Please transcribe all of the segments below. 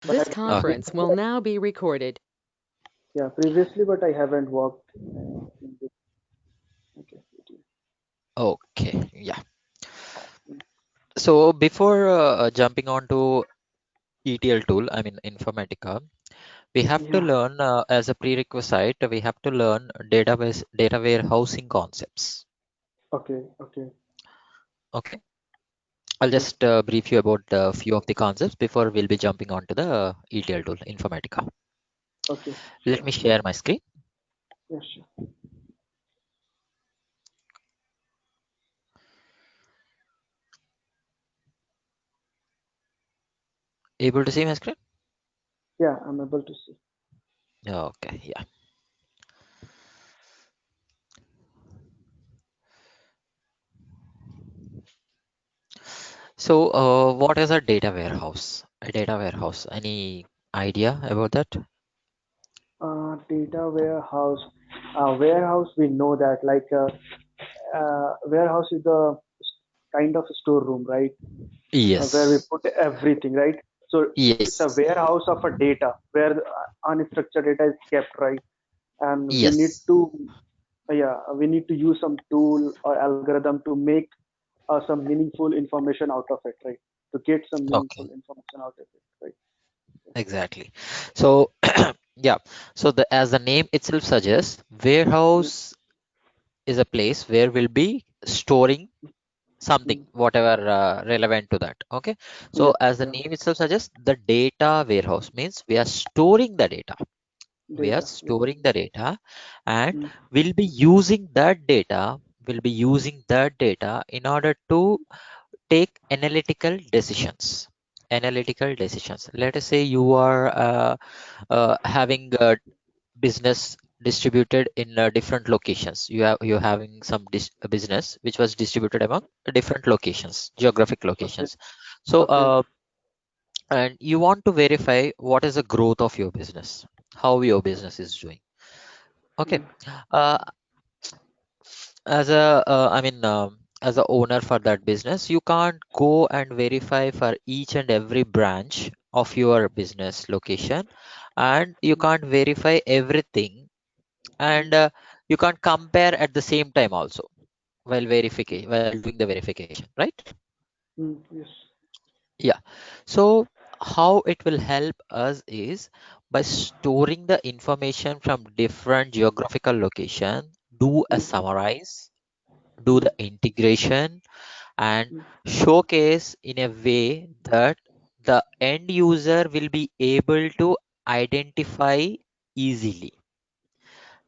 But I This conference will now be recorded. yeah, previously, but I haven't worked in this. Okay. Okay, yeah. So before jumping on to ETL tool, I mean Informatica, we have to Yeah. learn as a prerequisite, we have to learn database data warehousing concepts. Okay. Okay. Okay, I'll Yes. just brief you about a few of the concepts before we'll be jumping on to the ETL tool, Informatica. Okay. Let Sure. me share my screen. Yes. Sure. Able to see my screen? Yeah, I'm able to see. Okay, yeah. So what is a data warehouse? A data warehouse, any idea about that? Data warehouse. Warehouse, we know that warehouse is a kind of storeroom, right? Where we Yes. put everything, right? So it's a Yes. warehouse of a data where the unstructured data is kept, right? And Yes. we need to use some tool or algorithm to make some meaningful information out of it, right? To get some meaningful Okay, information out of it, right? exactly. So yeah, so the as the name itself suggests, Mm, warehouse is a place where we'll be storing something, mm. whatever relevant to that. Okay, Yeah, so as the yeah. name itself suggests, the data warehouse means we are storing the data. We are Data, yeah. storing the data, and Mm, we'll be using that data. We'll be using that data in order to take analytical decisions. Analytical decisions. Let us say you are having a business distributed in different locations. You're having some business which was distributed among different locations, geographic okay, locations. So okay. and you want to verify what is the growth of your business, how your business is doing. Okay. Mm, Uh, as a I mean as a owner for that business, you can't go and verify for each and every branch of your business location, and you mm, can't verify everything, mm, and you can't compare at the same time also while doing the verification, right? yes. Yeah. So how it will help us is by storing the information from different geographical location, do a Mm, summarize, do mm, the integration, and mm. showcase in a way that the end user will be able to identify easily.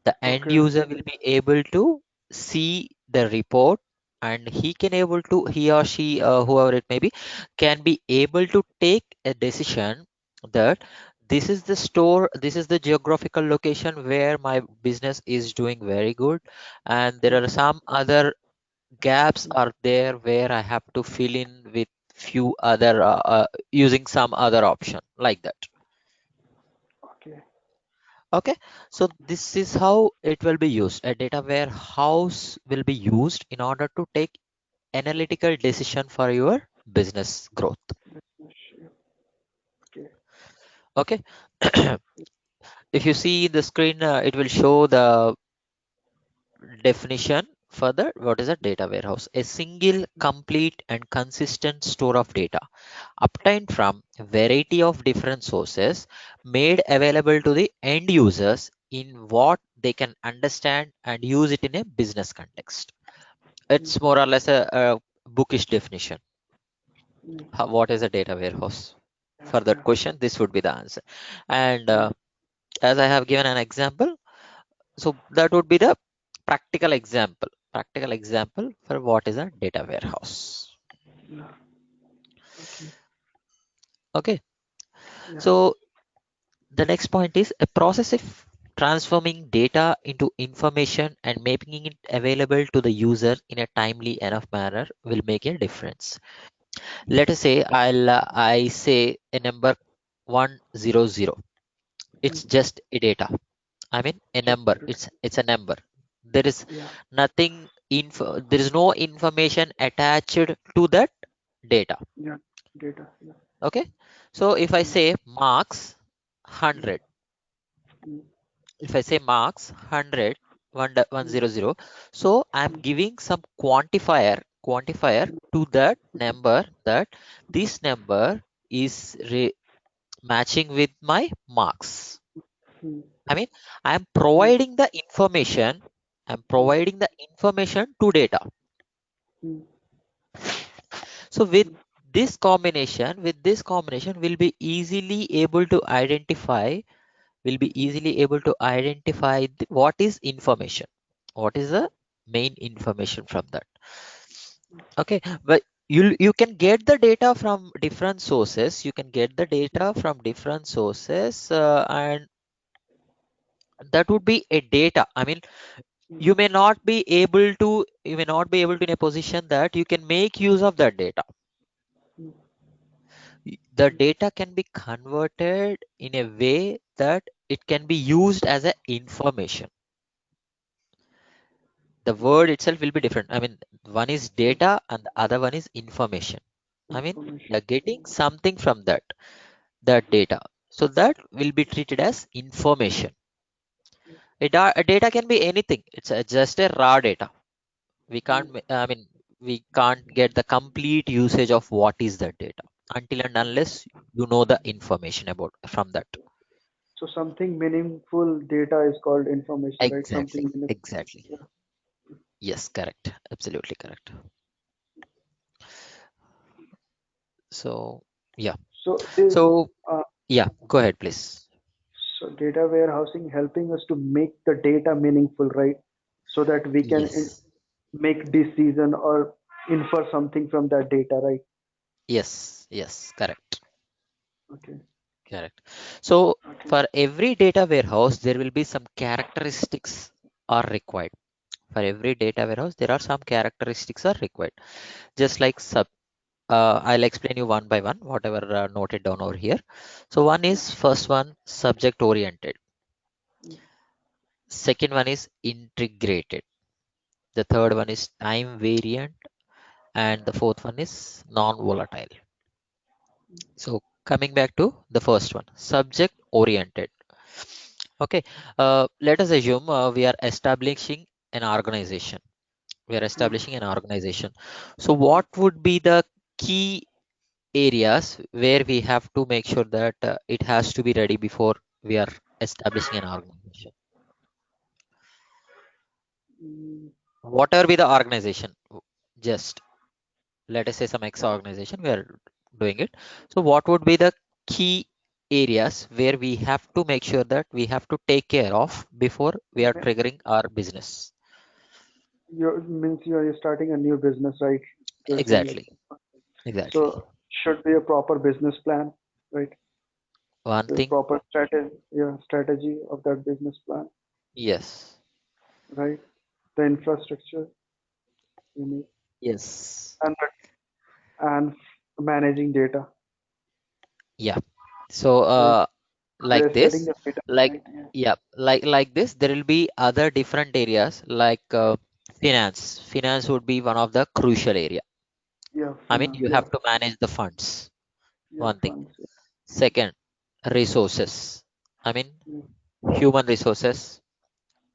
The end Okay. user will be able to see the report, and he or she, whoever it may be, can be able to take a decision that this is the geographical location where my business is doing very good, and there Mm, are some other gaps mm. are there where I have to fill in with few other using some other option like that. Okay. Okay, so this is how it will be used. A data warehouse will be used in order to take analytical decision for your business growth. Sure. Okay. Okay, if you see the screen, it will show the definition for the what is a data warehouse: a single, complete, and consistent store of data obtained from a variety of different sources, made available to the end users in what they can understand and use it in a business context. Mm, It's more or less a bookish definition. mm. What is a data warehouse? Yeah, For that yeah, question, this would be the answer. And yeah, as I have given an example, so that would be the practical example for what is a data warehouse. yeah. Okay. Okay, Yeah. so the next point is a process of transforming data into information and making it available to the user in a timely enough manner will make a difference. Let us say I say a number 100. Mm. It's just a data. I mean a Just number. a bit. It's a number. There is Yeah. nothing info. There is no information attached to that data. Yeah. Data. Yeah. Okay, so if I say marks 100, mm, if I say marks 100, mm, 100, so I'm mm, giving some quantifier to that number, that this number is matching with my marks. mm, I mean, I'm mm, providing the information, I'm mm, providing the information to data. mm, So with this combination, we'll be easily able to identify, what is information, what is the main information from that. Okay, but you can get the data from different sources. You can get the data from different sources, and that would be a data. I mean, mm, you may not be able to in a position that you can make use of that data. mm, The data can be converted in a way that it can be used as a information. The okay. word itself will be different. I mean, one is data and the other one is information. I mean, Information. you're getting something from that data. So that will be treated as information. A data can be anything. It's just a raw data. Mm. I mean, we can't get the complete usage of what is that data until and unless you know the information about from that. So something meaningful data is called information, right? Exactly. Something meaningful. Exactly. Yeah. Yes, correct. Absolutely correct. So, yeah. So this, So, uh, yeah, go ahead, please. so data warehousing helping us to make the data meaningful, right? So that we can Yes. make decision or infer something from that data, right? Yes. Yes, correct. Okay. Correct. So, Okay. for every data warehouse, there will be some characteristics are required. For every data warehouse, there are some characteristics are required. Just like I'll explain you one by one, whatever noted down over here. So one Yeah. is first one subject oriented. Mm, Second one is integrated. The third one is time variant, and the fourth one is non-volatile. So coming back to the first one, subject oriented. Okay, let us assume we are establishing an organization. We are mm, establishing an organization. So what would be the key areas where we have to make sure that it has to be ready before we are establishing an organization? mm. Whatever be the organization, just let us say some X organization, we are doing it. So what would be the key areas where we have to make sure that we have to take care of before we are Ma- triggering our business? means you're starting a new business, right? You're saying like, Exactly, exactly. so should be a proper business plan, right? One The thing, proper strategy, yeah, strategy of that business plan, yes, right? The infrastructure you need, yes, and and managing data, yeah. So right? like We're setting this, the data, like right? Yeah, yeah, like this, there will be other different areas like finance would be one of the crucial area. yeah, I mean, finance, you yeah, have to manage the funds, yeah, one thing. funds, Second, resources. I mean, yeah, human resources.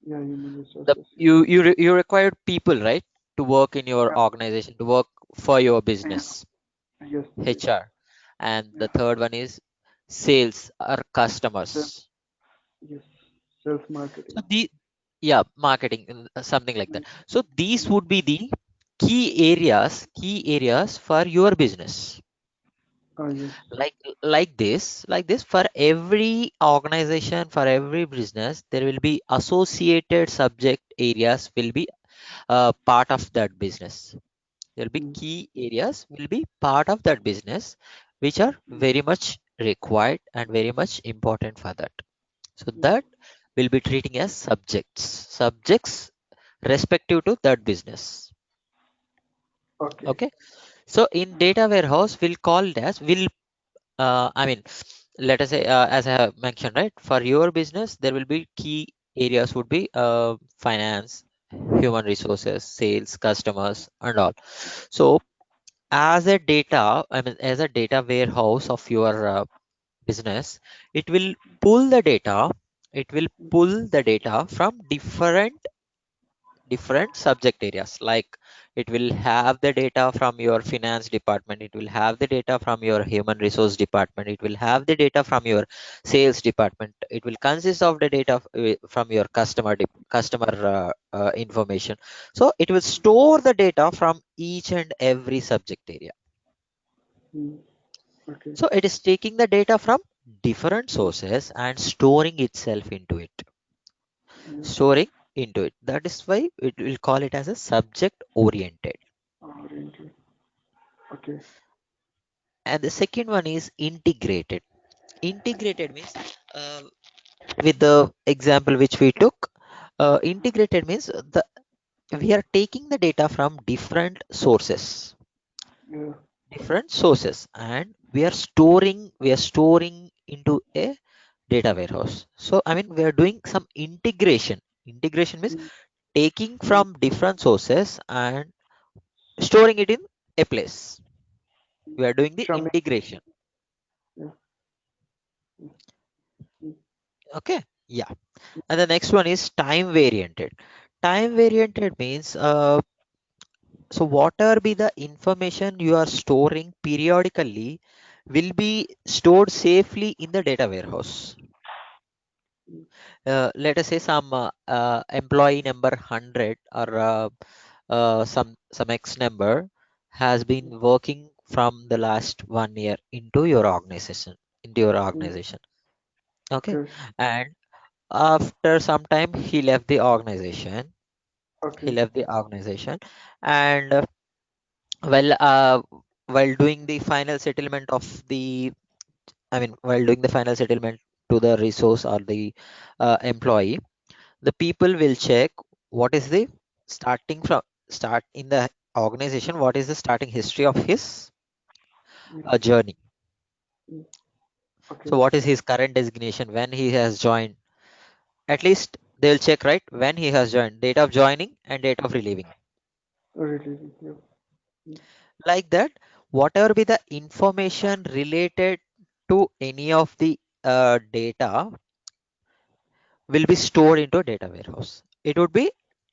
yeah, human The resources, you required people, right, to work in your yeah, organization, to work for your yeah, business, yes, yes, HR. And the yeah, third one is sales or self, customers. yes, self So marketing, the yeah, marketing, something like mm, that. So these mm, would be the key areas for your business. yes, Like like this for every organization, for every business, there will be associated subject areas will be part of that business. There will be mm, key areas will be part of that business, which are mm, very much required and very much important for that. So mm. that will be treating as subjects respective to that business. Okay, Okay. So in data warehouse, we'll call it as will I mean, let us say as I have mentioned, right? For your business, there will be key areas would be finance, human resources, sales, customers, and all. So as a data, I mean, as a data warehouse of your business, it will pull the data. It will pull the data from different subject areas. Like it will have the data from your finance department, it will have the data from your human resource department, it will have the data from your sales department, it will consist of the data from your customer information. So it will store the data from each and every subject area. Mm. Okay. So it is taking the data from different sources and storing itself into it. Mm. Storing into it. That is why it will call it as a subject oriented. Oriented. Okay. And the second one is integrated. Integrated means, uh, with the example which we took, integrated means we are taking the data from Yeah. different sources, and we are storing into a data warehouse. So I mean, we are doing some integration. Integration means Mm. taking Mm. from different sources and storing it in a place. We are doing the Shramik. integration. Yeah. Mm. Okay, yeah. And the next one is time varianted. Time varianted means, so whatever be the information you are storing periodically will be stored safely in the data warehouse. Mm. Let us say some employee number 100, or some X number has been working from the last 1 year into your Mm. organization. Okay, Okay. and after some time he left the organization. He Okay. left the organization, and well, while doing the final settlement of the, I mean, while doing the final settlement to the resource or the employee, the people will check what is the starting from start in the organization, what is the starting history of his Mm. journey. Mm. So Okay. what is his current designation, when he has joined, at least they'll check, right, when he has joined, date of joining and date of relieving. Really. Yeah. Mm. Like that, whatever be the information related to any of the data will be stored into a data warehouse. It would be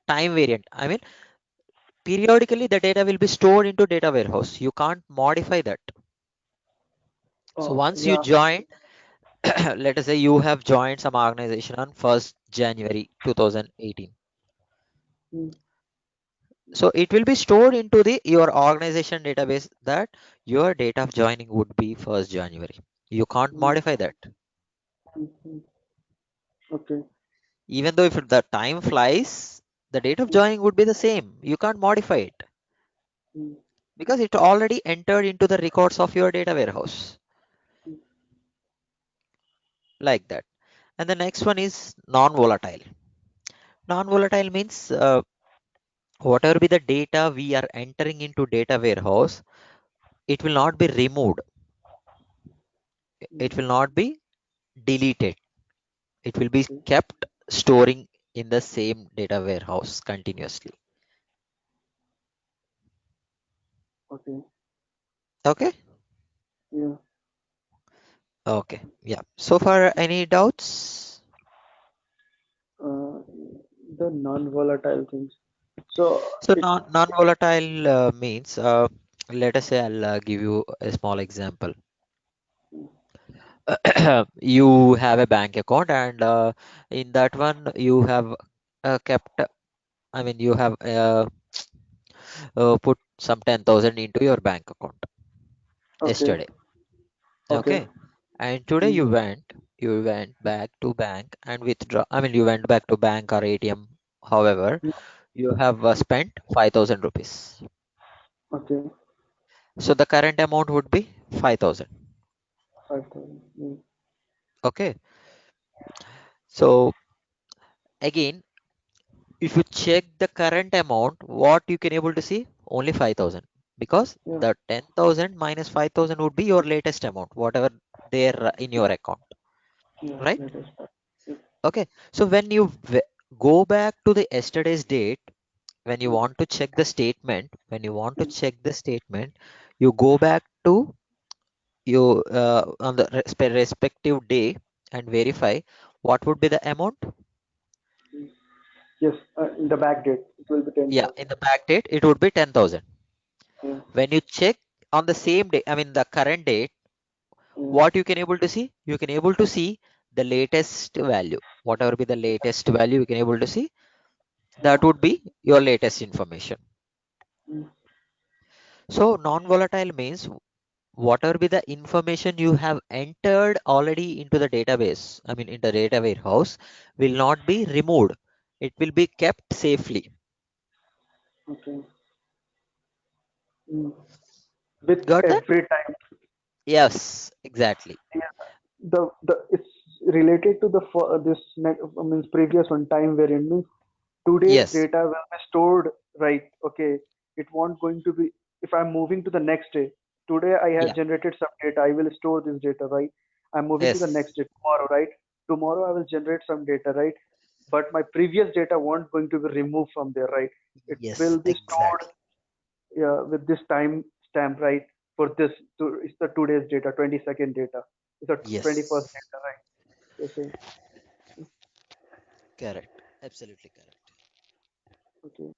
time variant. I mean, periodically the data will be stored into data warehouse. You can't modify that. So Oh, once you yeah. join, let us say you have joined some organization on 1st January 2018. Mm. So it will be stored into the your organization database that your date of joining would be 1st January. You can't Mm. modify that. Mm. Mm. Okay. Even though if the time flies, the date of Mm. joining would be the same. You can't modify it Mm. because it already entered into the records of your data warehouse, Mm. like that. And the next one is non-volatile. Non-volatile means, whatever be the data we are entering into data warehouse, it will not be removed. Mm. It will not be deleted. It will be Okay. kept storing in the same data warehouse continuously. Okay. Okay. Yeah. Okay. Yeah. So far, any doubts? Uh, the non-volatile things. So So it. non-volatile means, let us say I'll give you a small example. You have a bank account, and in that one you have kept, I mean, you have put some 10,000 into your bank account Okay. yesterday. Okay. Okay, and today Mm. you went back to bank and withdraw. I mean, you went back to bank or ATM. However, Mm. you have spent 5,000 rupees. Okay. So the current amount would be 5,000. 5,000. Mm. Okay, so again, if you check the current amount, what you can able to see? Only 5,000, because Yeah. the 10,000 minus 5,000 would be your latest amount, whatever there in your account, Yeah. right? That is fine. Yeah. Okay, so when you go back to the yesterday's date, when you Mm. want to check the statement, You go back to you on the respective day and verify what would be the amount. Yes, in the back date, it will be Yeah, 10,000. in the back date, it would be 10,000. Yeah, When you check on the same day, I mean the current date, yeah, what you can able to see? You can able to see the latest value. Whatever be the latest value, you can able to see. yeah. That would be your latest information. Mm, So non-volatile means whatever be the information you have entered already into the database, I mean in the data warehouse, will not be removed. It will be kept safely. okay. Mm. With Got that? every time. Yes, exactly. The it's related to the this means previous one time variant means today's Yes, data will be stored, right? Okay, it won't going to be if I'm moving to the next day. Today I have yeah, generated some data, I will store this data, right? I'm moving to the yes, next day tomorrow, right? Tomorrow I will generate some data, right? But my previous data won't going to be removed from there, right? It yes, will be stored, exactly. yeah, with this time stamp, right? For this it's the today's data, 22nd data, it's the 21st Yes, data, right? You're saying, correct. Absolutely correct. okay,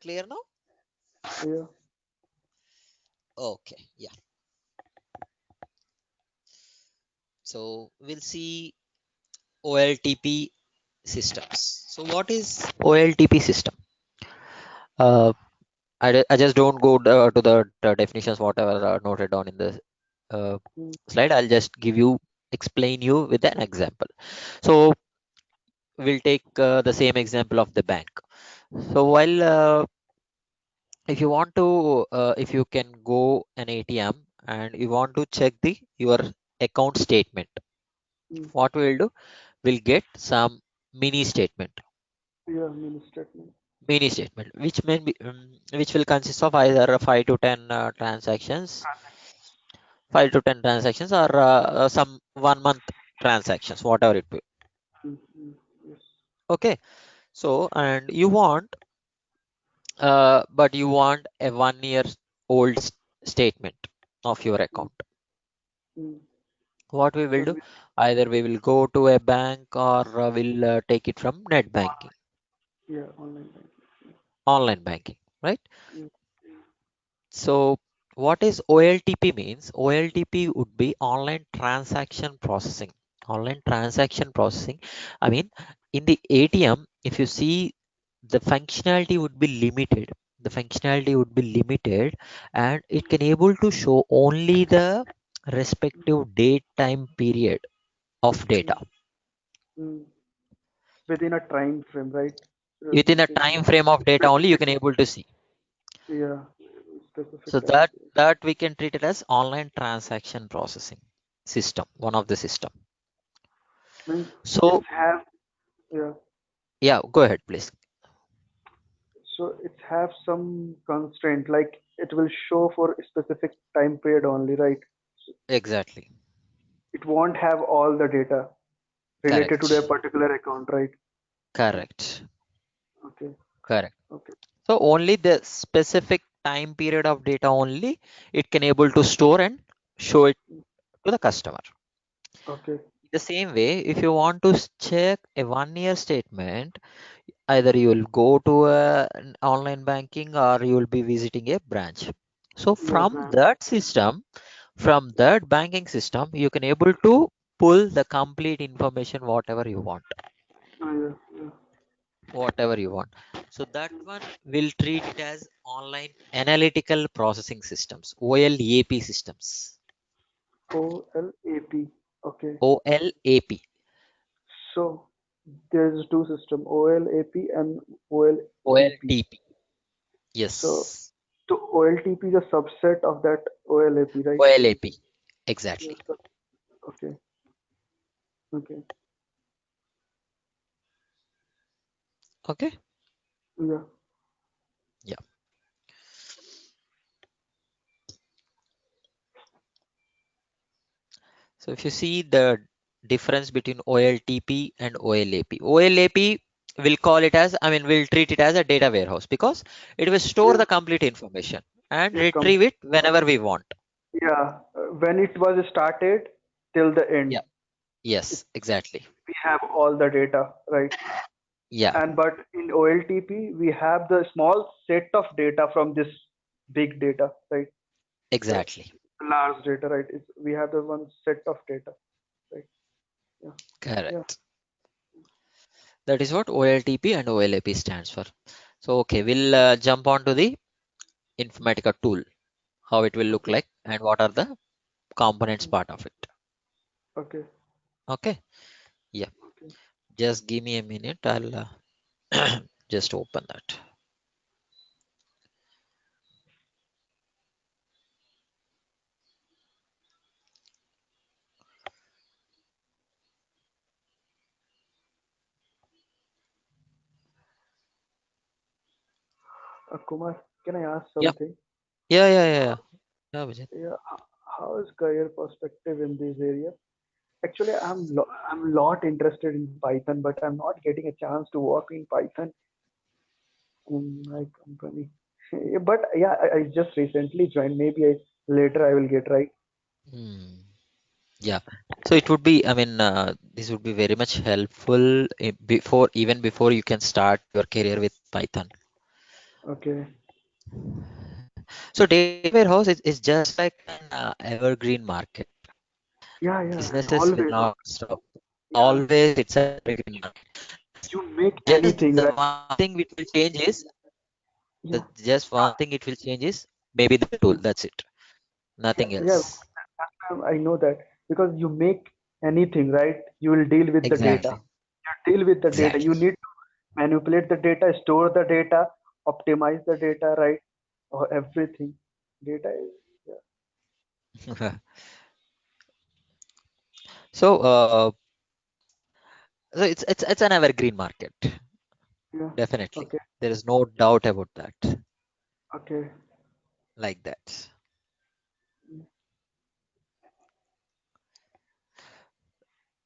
Clear now? yeah, Okay, yeah. So we'll see OLTP systems. So what is OLTP system? Uh, I just don't go to the definitions whatever are noted down in the uh, mm, slide. I'll just give you explain you with an example. So we'll take the same example of the bank. So while if you want to if you can go an ATM and you want to check the your account statement, mm, what we'll do, we'll get some mini statement. yeah, mini statement. Mini statement, which may be, which will consist of either 5 to 10 transactions, 5 to 10 transactions, or some 1 month transactions, whatever it be. Mm, mm, yes. Okay, so and you want, but you want a 1 year old statement of your Mm, account. mm. What we will Yeah, do, either we will go to a bank or we'll take it from net banking, yeah, online banking. online banking, right? Yeah, So what is OLTP means? OLTP would be online transaction processing. Online transaction processing. I mean, in the ATM, if you see the functionality would be limited. The functionality would be limited and it can able to show only the respective date time period of data. mm, mm. Within a time frame, right? Within a Within time frame of data only you specific, can able to see. yeah, So specific time that frame. that we can treat it as online transaction processing system, one of the system. Means it's So have, yeah, yeah, go ahead, please. so it have some constraint, like it will show for a specific time period only, right? So Exactly. it won't have all the data related to their Correct. particular account, right? Correct. Okay, Correct. okay, So only the specific time period of data only it can able to store and show it to the customer. okay, The same way, if you want to check a 1 year statement, either you will go to an online banking or you will be visiting a branch. So yeah, from brand. that system, from that banking system, you can able to pull the complete information whatever you want. Yeah, yeah. Whatever you want. So that one will treat it as online analytical processing systems, OLAP systems. OLAP. Okay. OLAP. So there's two system, OLAP and OLTP. OLTP. So Yes. OLTP is a subset of that OLAP, right? OLAP. Yes. Exactly. Okay. Okay. Okay. Yeah. Yeah. So if you see the difference between OLTP and OLAP, OLAP will call it as, I mean, we'll treat it as a data warehouse because it will store Yeah. the complete information. and It comes, retrieve it whenever we want. yeah, when it was started till the end. Yeah. It, Yes, exactly. we have all the data, right? Yeah, And but in OLTP, we have the small set of data from this big data, right? The exactly. large data, right? We have the one set of data, right? Yeah, yeah. Correct. That is what OLTP and OLAP stands for. So, okay, we'll jump on to the Informatica tool, how it will look Okay, like and what are the components part of it. okay, Okay, yeah, okay. just give me a minute. I'll just open that. Kumar, can I ask Yeah, something? yeah. Yeah, Vijay. Yeah, how is career perspective in this area? Actually, I'm lot interested in Python, but I'm not getting a chance to work in Python in my company. But yeah, I just recently joined. Maybe later I will get right. Hmm. Yeah. So it would be, I mean, this would be very much helpful before, even before you can start your career with Python. Okay. So data warehouse is just like an evergreen market. Yeah, yeah. Businesses will Always. not stop. Yeah. Always, it's an evergreen market. You make Just anything, the right? one thing which will change is Yeah. just one thing it will change is maybe the tool. That's it. Yeah, Nothing yeah. else. I know that because you make anything, right? You will deal with the data. Exactly. You deal with the data. Exactly. You need to manipulate the data, store the data, optimize the data, right? Or everything. Data is, yeah, So, so it's an evergreen market. yeah. Definitely. Okay, There is no doubt about that. okay. Like that.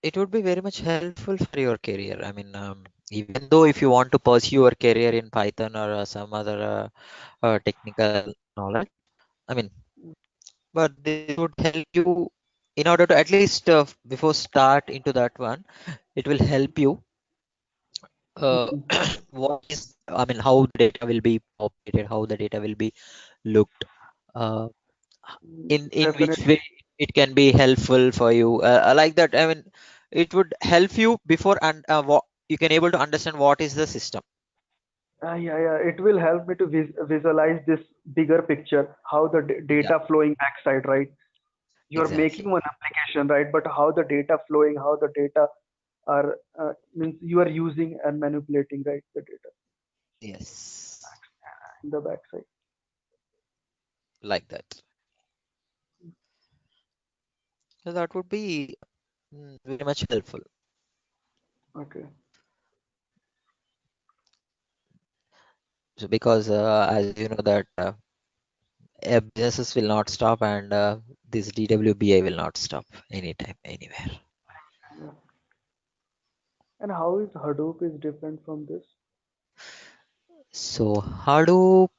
It would be very much helpful for your career. I mean, even though if you want to pursue your career in Python or some other technical knowledge, I mean, but this would help you in order to at least before start into that one, it will help you uh, Mhm. what is, I mean, how the data will be populated, how the data will be looked, uh, in which Definitely. way it can be helpful for you. I like that. I mean, it would help you before and what you can able to understand what is the system. Yeah, yeah. It will help me to visualize this bigger picture, how the Yeah, data flowing backside, right? You're exactly. making one application, right? But how the data flowing, how the data are means you are using and manipulating, right? The data Yes, in the backside. like that. So that would be very much helpful. Okay. So because as you know that businesses will not stop and this DWBI will not stop anytime, anywhere. Yeah. And how is Hadoop is different from this? So Hadoop,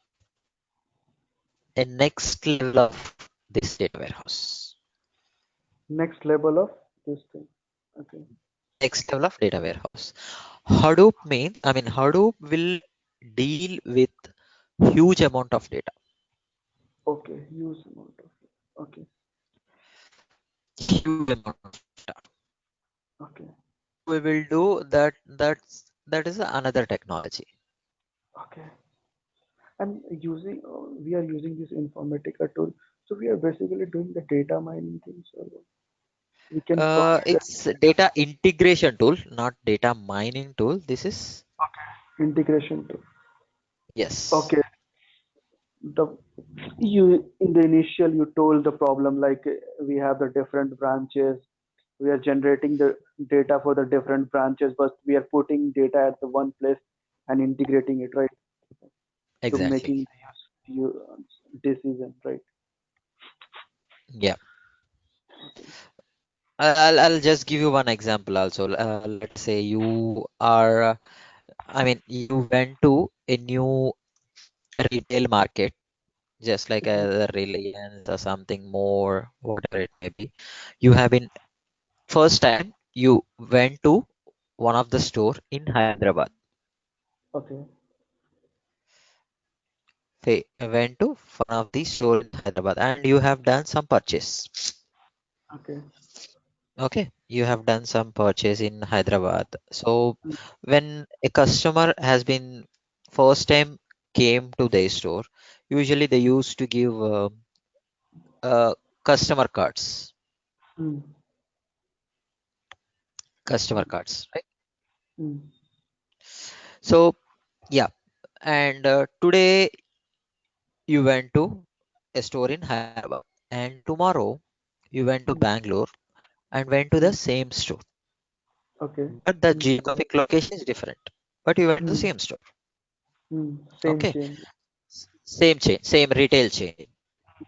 a next level of this data warehouse. Next level of this thing. Okay. Next level of data warehouse. Hadoop means, I mean, Hadoop will deal with huge amount of data. Okay. Use amount of. Okay. Huge amount of data. Okay. How we will do that? That is another technology. Okay. And using we are using this Informatica tool. So we are basically doing the data mining things. So we can connect the It's data integration tool, not data mining tool. This is integration tool. yes, Okay. The you in the initial you told the problem like we have the different branches. We are generating the data for the different branches, but we are putting data at the one place and integrating it, right? To exactly. making you decision, right? Yeah. Okay. I'll just give you one example also. Let's say you are, I mean, you went to a new retail market just like Mm. a Reliance or something more, whatever it may be. You have been first time you went to one of the store in Hyderabad. Okay. Went to one of the store in Hyderabad and you have done some purchase. Okay. Okay, you have done some purchase in Hyderabad. So Mm. when a customer has been first time came to their store, usually they used to give customer cards, Mm. customer Mm. cards, right? Mm. So yeah, and today you went to a store in Hyderabad, and tomorrow you went to Mm. Bangalore and went to the Mm. same store, Okay. but the Mm. geographic location is different. But you went to the Mm. same store. Mm. Same Okay, chain. same chain, same retail chain,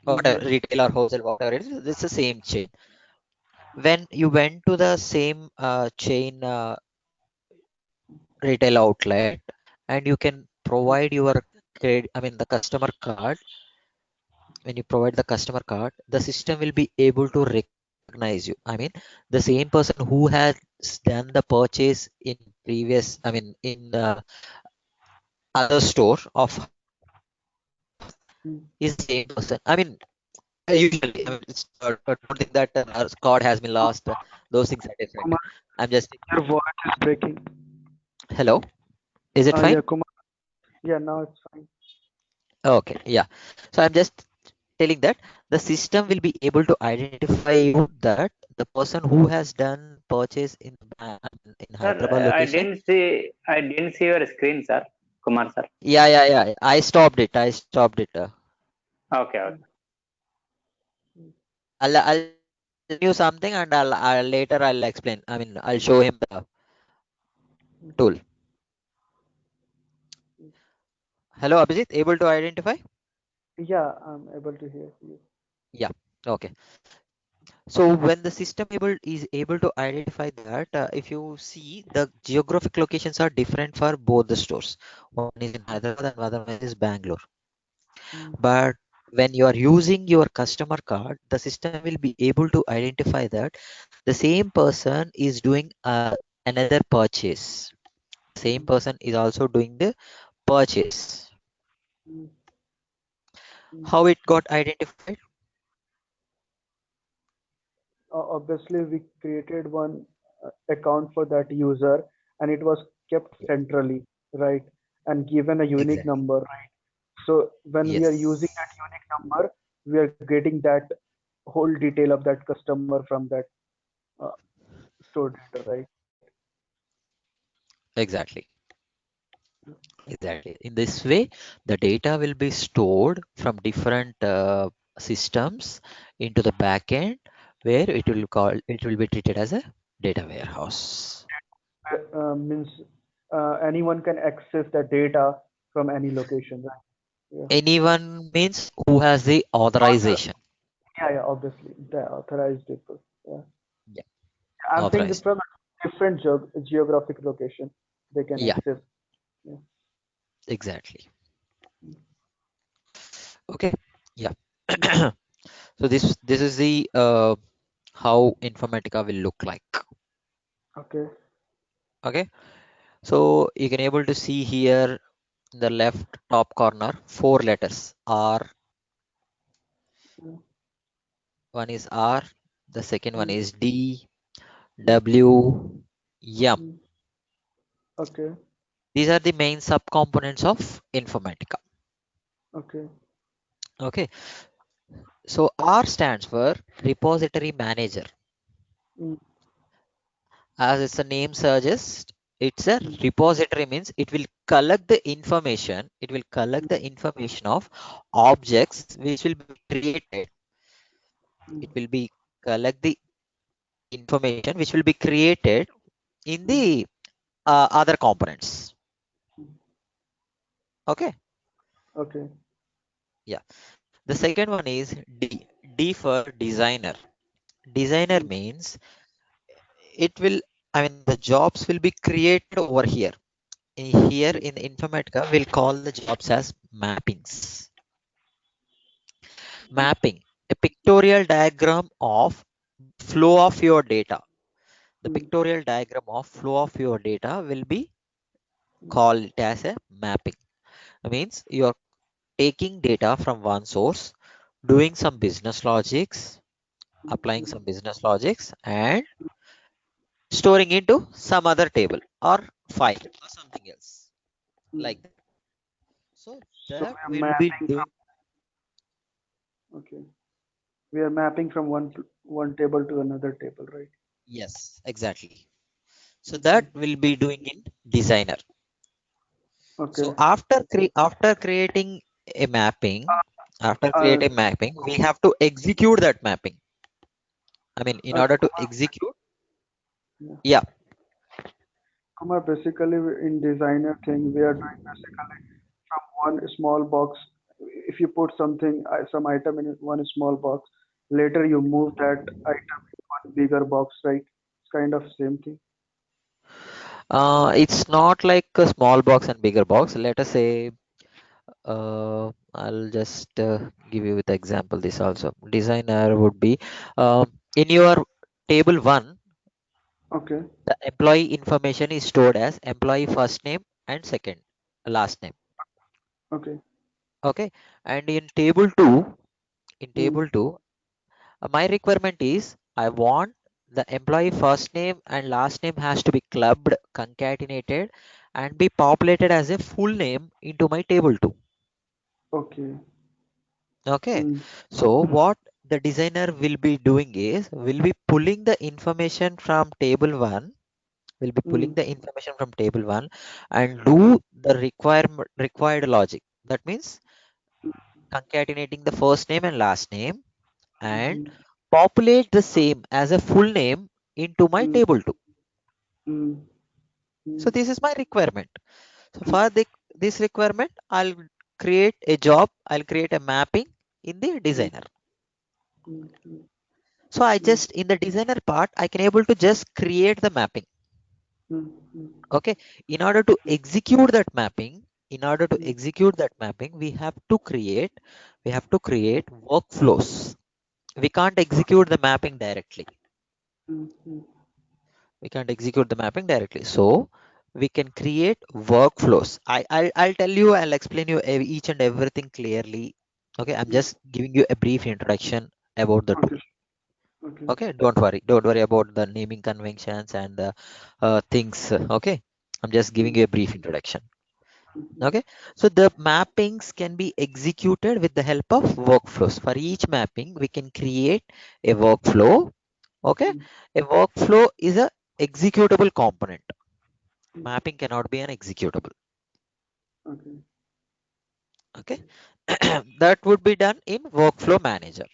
Mm. whatever retail or wholesale, whatever it is, it's the same chain. When you went to the same chain retail outlet, and you can provide your credit, I mean the customer card. When you provide the customer card, the system will be able to recognize you. I mean, the same person who has done the purchase in previous, I mean, in other store of Hyderabad is the same person. I mean, usually, I mean, Mm. don't think that the card has been lost. Those things are different. Kumar, I'm just your voice is breaking. hello. Is it Yeah, fine? Kumar. Yeah, now it's fine. Okay, yeah. So I'm just telling that the system will be able to identify you that the person who has done purchase in the I mean, in Sir, Hyderabad I location. didn't see. I didn't see your screen, sir. Kumar, sir. Yeah. I stopped it. I stopped it. Okay, okay. Mm. Mm. I'll tell you something and I'll later I'll explain. I mean, I'll show him the Mm. tool. Hello, Abhijit, able to identify? Yeah, I'm able to hear you. Yeah. Okay. So when the system is able to identify that, if you see the geographic locations are different for both the stores. One is in Hyderabad and other one is Bangalore. Mm. But when you are using your customer card, the system will be able to identify that the same person is doing another purchase. The same Mm. person is also doing the purchase. Mm. Mm. How it got identified? Obviously, we created one account for that user, and it was kept Yeah, centrally, right? And given a unique exactly. number, right? So when we are using Yes, that unique number, we are getting that whole detail of that customer from that uh, store data, right? exactly. Exactly. In this way, the data will be stored from different systems into the backend where it will be treated as a data warehouse. Means anyone can access the data from any location, right? Yeah. Anyone means who has the authorization. Yeah, obviously, the authorized people. Yeah. Yeah, I'm saying that authorized. from a different geographic location, they can Yeah, access. Yeah. exactly. Okay. Yeah. Mm. So this is the how Informatica will look like. Okay. Okay. So you can able to see here in the left top corner four letters R. Mm. One is R. The second one Mm. is D, Mm. W, M. Mm. Okay. These are the main subcomponents of Informatica. Okay. Okay. So R stands for Repository Manager. Mm. As its name suggests, it's a Mm. repository means it will collect the information. It will collect the information of objects which will be created. Mm. It will be collect the information which will be created in Mm. the other components. Mm. Okay. Okay. Yeah. The second one is D. D for designer. Designer Mm. means it will, I mean, the jobs will be created over here. Here Mm. in Informatica, we'll call the jobs as mappings. Mapping, a pictorial diagram of flow of your data. The Mm, pictorial diagram of flow of your data will be called as a mapping. It means you're taking data from one source, doing some business logics, applying some business logics, and storing into some other table or file or something else mm. like that. So So that we are will be mapping doing, from okay. We are mapping from one table to another table, right? yes, exactly. So Okay. that will be doing in designer. So Okay. after creating a mapping, after Uh, creating mapping, we have to execute that mapping. I mean, in order to Kumar, execute, yeah. yeah. Kumar, basically in designer thing, we are doing basically from one small box. If you put something, some item in one small box, later you move that item in one bigger box, right? It's kind of same thing. It's not like a small box and bigger box. Let us say, I'll just give you with example this also. Designer would be in your table one, Okay. the employee information is stored as employee first name and second last name. Okay. Okay, and in Mm, table two, my requirement is I want the employee first name and last name has to be clubbed, concatenated, and be populated as a full name into my table two. okay. Okay, Mm, so mm, what the designer will be doing is will be pulling the information from table one, will be pulling mm, the information from table one and do the required logic. That means concatenating the first name and last name and mm, populate the same as a full name into my mm, table 2. mm, So mm, this is my requirement. So mm, for this requirement, I'll create a job, I'll create a mapping in the mm, designer. mm, mm, So I mm, just in the designer part, I can able to just create the mapping. mm, mm, Okay. In order to execute that mapping, in order to mm, execute that mapping, we have to create workflows. We can't execute the mapping directly. mm, mm, We can't execute the mapping directly. So we can create workflows. I'll tell you, I'll explain you each and everything clearly. Okay, I'm mm. just giving you a brief introduction about the tool. Okay. Okay. Okay, don't worry about the naming conventions and the things. Okay, I'm just giving Mm, you a brief introduction. mm, Okay, so the mappings can be executed with the help of workflows. For each mapping, we can create a workflow. Okay, mm, a workflow is a executable component. mm. Mapping cannot be an executable. Okay. Okay, that would be done in workflow manager.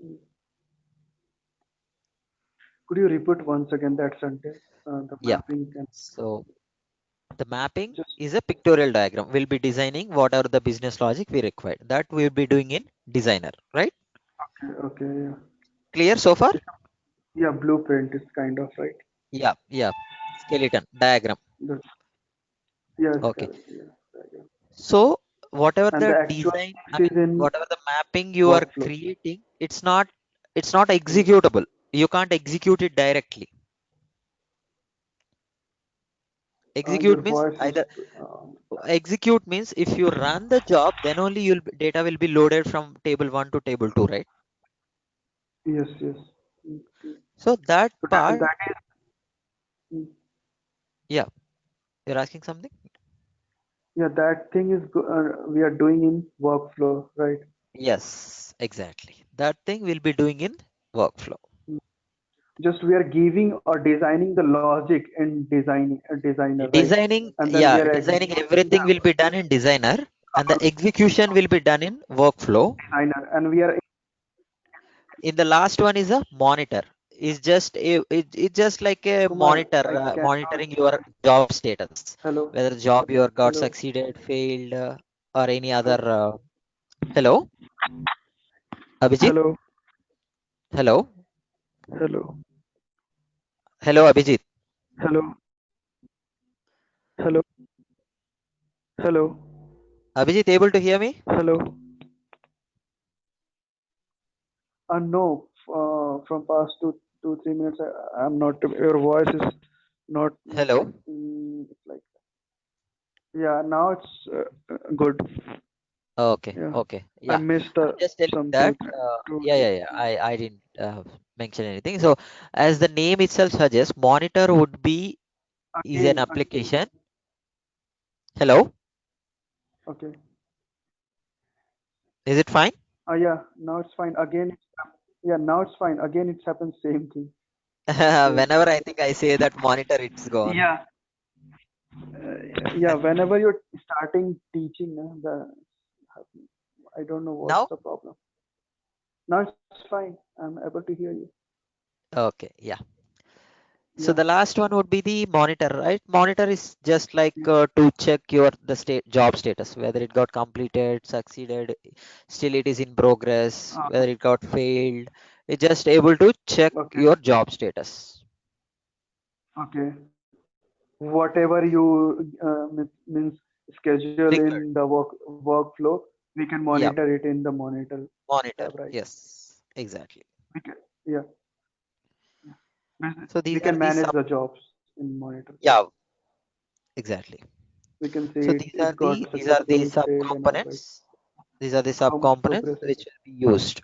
Mm. Could you repeat once again that sentence? The Yeah, mapping can so the mapping just is a pictorial diagram. We'll be designing whatever the business logic we require. That we'll be doing in designer, right? okay. Okay. Yeah. Clear so far? It's yeah. Blueprint is kind of right. Yeah, yeah. Skeleton diagram. The, yes. Okay. Correct. Yeah. Yeah. So whatever And the the actual design, I things mean, is in whatever the mapping you are workflow. creating, it's not Okay. executable. You can't execute it directly. Your Execute means voice is either um, execute means if you run the job, then only data will be loaded from table one to table two, right? yes. Yes. Mm, mm. So that So part, that is mm, yeah, you're asking something? yeah. That thing is we are doing in workflow, right? Yes, exactly. That thing we'll be doing in workflow. Mm. Just we are giving or designing the logic in designer, right? Designing, And then we yeah, are designing executing everything will be done in designer and the execution will be done in workflow. designer, and we are In the last one is a monitor. It's just like a Kumar. monitor I cannot. monitoring your job status, Hello. whether job you got Hello. succeeded, failed, or any other. Hello. Hello, Abhijit. Hello. Hello, Hello. hello, Abhijit. Hello. Hello. Hello. Abhijit, able to hear me? Hello. No, from past 2 3 minutes, I'm not. Your voice is not like. Hello. It's like yeah. Now it's good. Okay, Yeah, okay. I Yeah. missed I'm just telling some that, two yeah, yeah, yeah. I didn't mention anything. So, as the name itself suggests, monitor would be is an again. application. Hello, Okay. is it fine? Yeah. Now it's fine. Again. Yeah. Now it's fine. Again, it's happened. Same thing. Same. Whenever I think I say that monitor, it's gone. Yeah. Yeah. Whenever you're starting teaching, I don't know what's Now? the problem. Now it's fine. I'm able to hear you. Okay, yeah. So Yeah. the last one would be the monitor, right? Monitor is just like Yeah. to check your the state job status, whether it got completed, succeeded, still it is in progress, Uh, whether it got failed. It's just able to check okay. your job status. Okay. Whatever you means schedule Required. in the workflow, we can Yeah, monitor it in the monitor monitor. tab, right? Yes, exactly. We can, yeah, So we these are can the manage sub. the jobs in monitor, right? Yeah, exactly. We can see So it got these are the successful, failed, and all, right? subcomponents. These are the How much subcomponents progress it. which will be used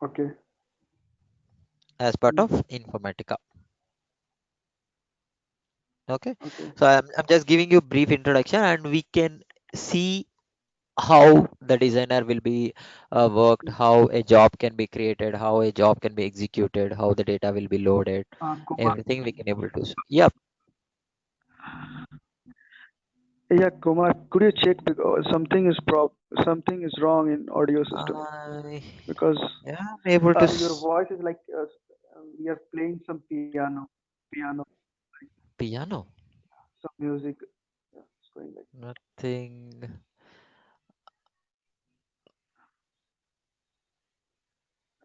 Okay. as part Mm, of Informatica. Okay, okay. so I'm just giving you brief introduction, and we can see how the designer will be worked, how a job can be created, how a job can be executed, how the data will be loaded, Kumar. everything we can able to see. Yep. Yeah, Kumar, could you check because something is wrong in audio system I because am able to your voice is like we are playing some piano, piano. some music. Yeah, it's going like. Nothing.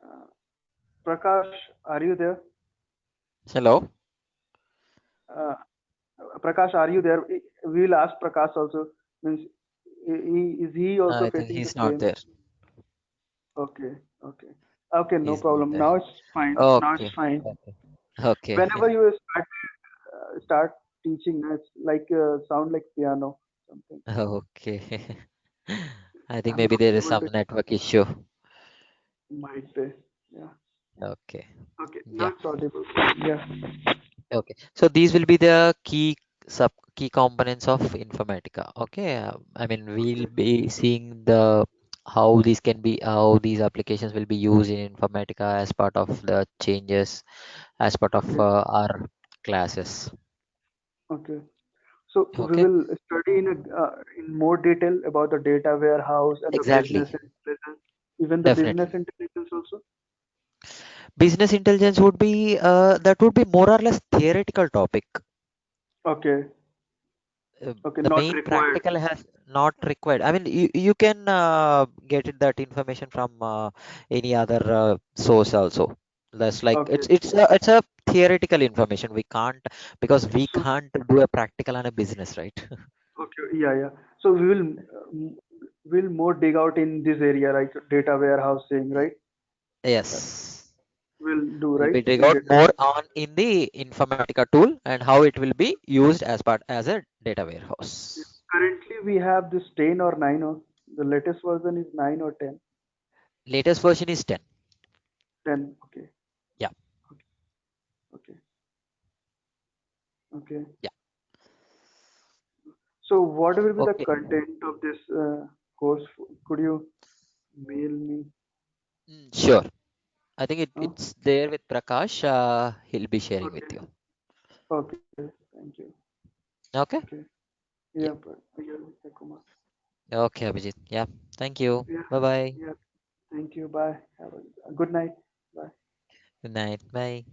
Uh, Prakash, are you there? Hello. Uh, Prakash, are you there? We will ask Prakash also. Means, is he also I think facing the he's not same? there. Okay, okay, okay. No He's not problem. there. Now it's fine. Now it's Okay. fine. Okay. Okay. Whenever you start teaching, it's like sound like piano something. Okay. I think I'm maybe not there is able some to. network issue. Might be. Yeah. Okay. Okay. Now Yeah. it's audible. Yeah. Okay. So these will be the key components of Informatica. Okay. I mean, we'll Okay. be seeing the how these applications will be used in Informatica as part of the changes as part of Okay. our classes. Okay. So we Okay. will study in more detail about the data warehouse and the business Exactly. intelligence, even the business Definitely. intelligence also. Business intelligence would be that would be more or less theoretical topic. Okay. Okay. The Not main required. practical has not required. I mean, you can get that information from any other source also. That's like Okay. it's a theoretical information. We can't because we So can't do a practical on a business, right? okay. Yeah. Yeah. So uh, we'll more dig out in this area, like data warehousing, right? Yeah. Yes. We'll do We'll right be dig in out data. more on in the Informatica tool and how it will be used as part as a data Yeah. warehouse. Currently, we have this 10 or 9 or the latest version is 9 or 10. Latest version is 10. 10. Okay. Yeah. Okay. Okay. Okay. Yeah. So what will be the Okay. content of this course? Could you mail me? Sure. I think Huh? it's there with Prakash. He'll be sharing with Okay. you. Okay. Thank you. Okay. Okay. Yeah. Yeah. Yeah, Kumar. Okay, Abhijit. Yeah. Thank you. Yeah. Bye bye. Yeah. Thank you. Bye. Have a good night. Bye. Good night. Bye.